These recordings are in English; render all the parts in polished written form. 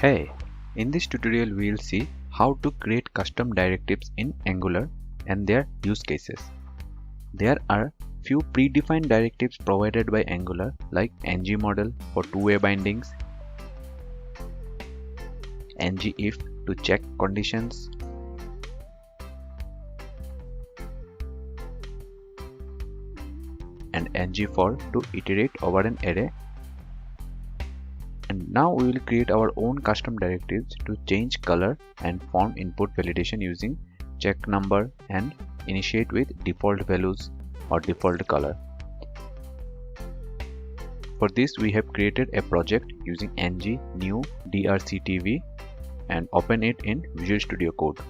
Hey, in this tutorial we will see how to create custom directives in Angular and their use cases. There are few predefined directives provided by Angular like ng-model for two-way bindings, ng-if to check conditions, and ng-for to iterate over an array. And now we will create our own custom directives to change color and form input validation using check number and initiate with default values or default color. For this we have created a project using ng new drctv and open it in Visual Studio Code.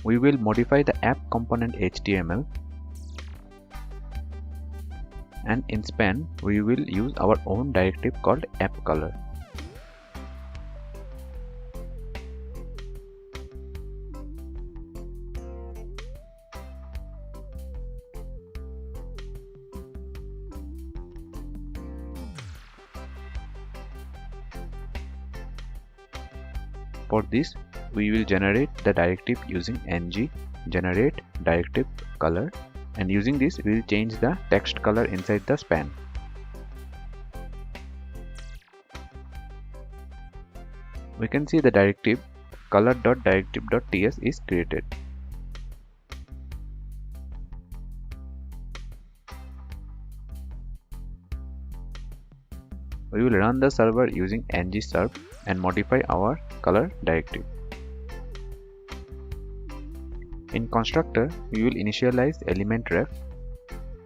We will modify the app component HTML, and in span we will use our own directive called app color. For this we will generate the directive using ng generate directive color, and using this we will change the text color inside the span. We can see the directive color.directive.ts is created. We will run the server using ng-serve and modify our color directive. In constructor, we will initialize element ref.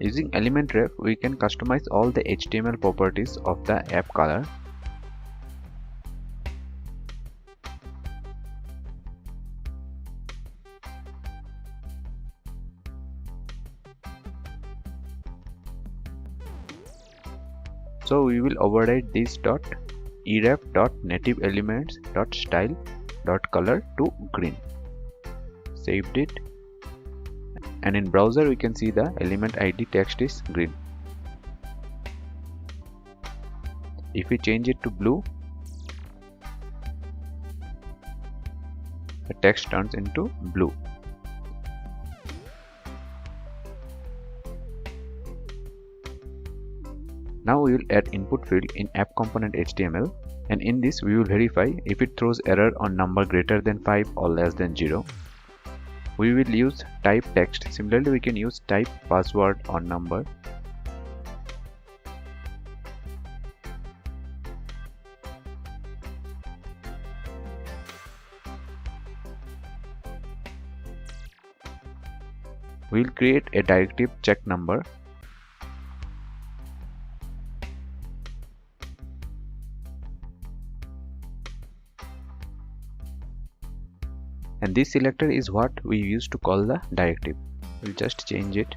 Using element ref, we can customize all the HTML properties of the app color. So we will override this .eref.nativeElements.style.color to green. Saved it, and in browser we can see the element ID text is green. If we change it to blue, the text turns into blue. Now we will add input field in app component HTML, and in this we will verify if it throws error on number greater than 5 or less than 0. We will use type text. Similarly, we can use type password or number. We will create a directive check number. And this selector is what we use to call the directive. We'll just change it.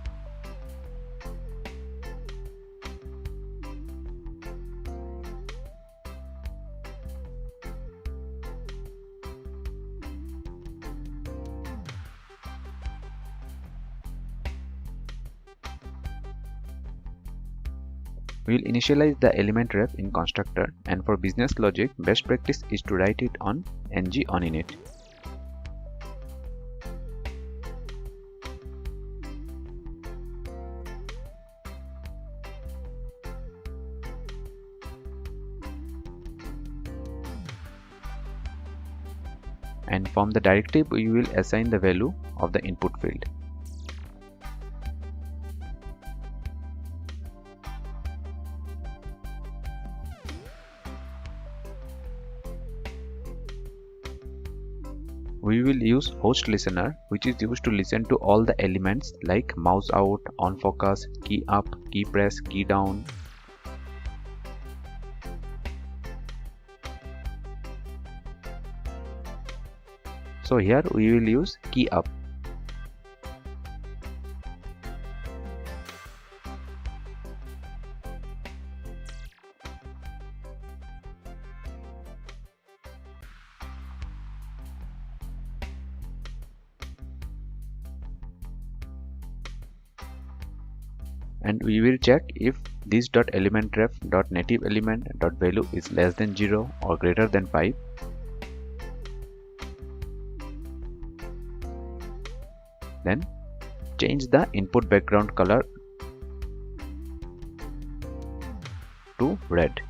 We'll initialize the element ref in constructor, and for business logic, best practice is to write it on ng on init. And from the directive we will assign the value of the input field. We will use host listener, which is used to listen to all the elements like mouse out, on focus, key up, key press, key down. So here we will use key up. and we will check if this .elementRef.nativeElement.value is less than 0 or greater than 5. Then change the input background color to red.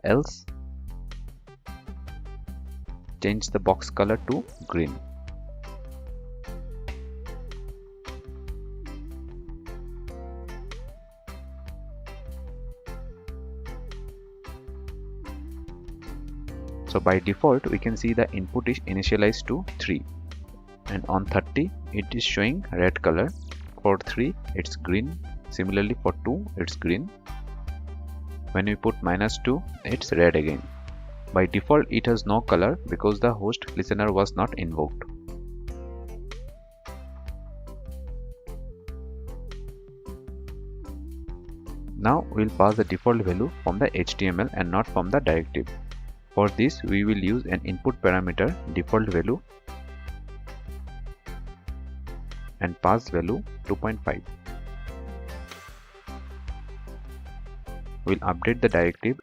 Else change the box color to green. So by default we can see the input is initialized to 3, and on 30 it is showing red color. For 3 it's green, similarly for 2 it's green. When we put -2 it's red again. By default it has no color because the host listener was not invoked. Now we'll pass the default value from the HTML and not from the directive. For this we will use an input parameter default value and pass value 2.5. We'll update the directive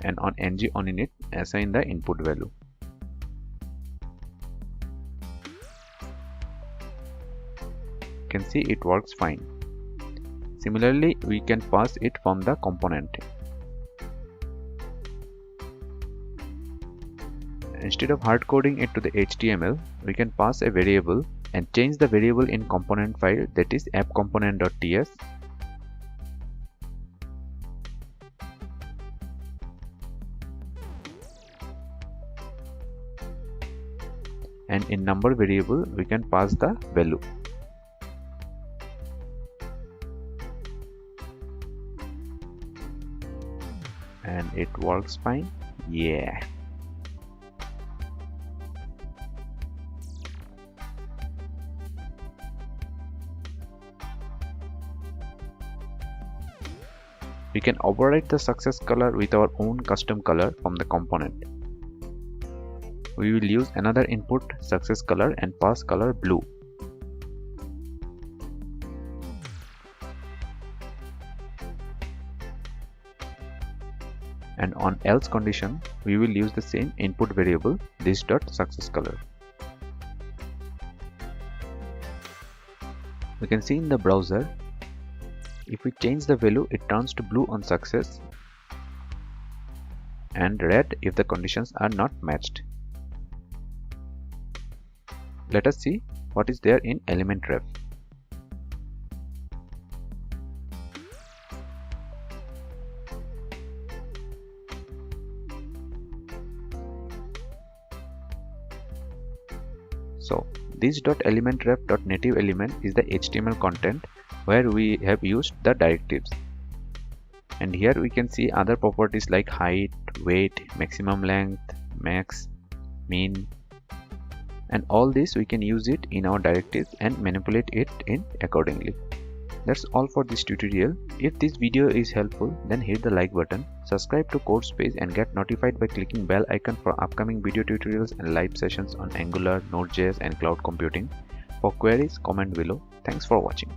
and on ng on init assign the input value. You can see it works fine. Similarly, we can pass it from the component. Instead of hard coding it to the HTML, we can pass a variable and change the variable in component file, that is appcomponent.ts. And in number variable we can pass the value. And it works fine. Yeah. We can override the success color with our own custom color from the component. We will use another input success color and pass color blue. And on else condition, we will use the same input variable, this dot success color. We can see in the browser, if we change the value, it turns to blue on success and red if the conditions are not matched. Let us see what is there in elementRef. So this .elementRef.nativeElement is the HTML content where we have used the directives. And here we can see other properties like height, weight, maximum length, max, mean, and all this we can use it in our directives and manipulate it in accordingly. That's all for this tutorial. If this video is helpful, then hit the like button, subscribe to codeSpace and get notified by clicking bell icon for upcoming video tutorials and live sessions on Angular, Node.js and cloud computing. For queries, comment below. Thanks for watching.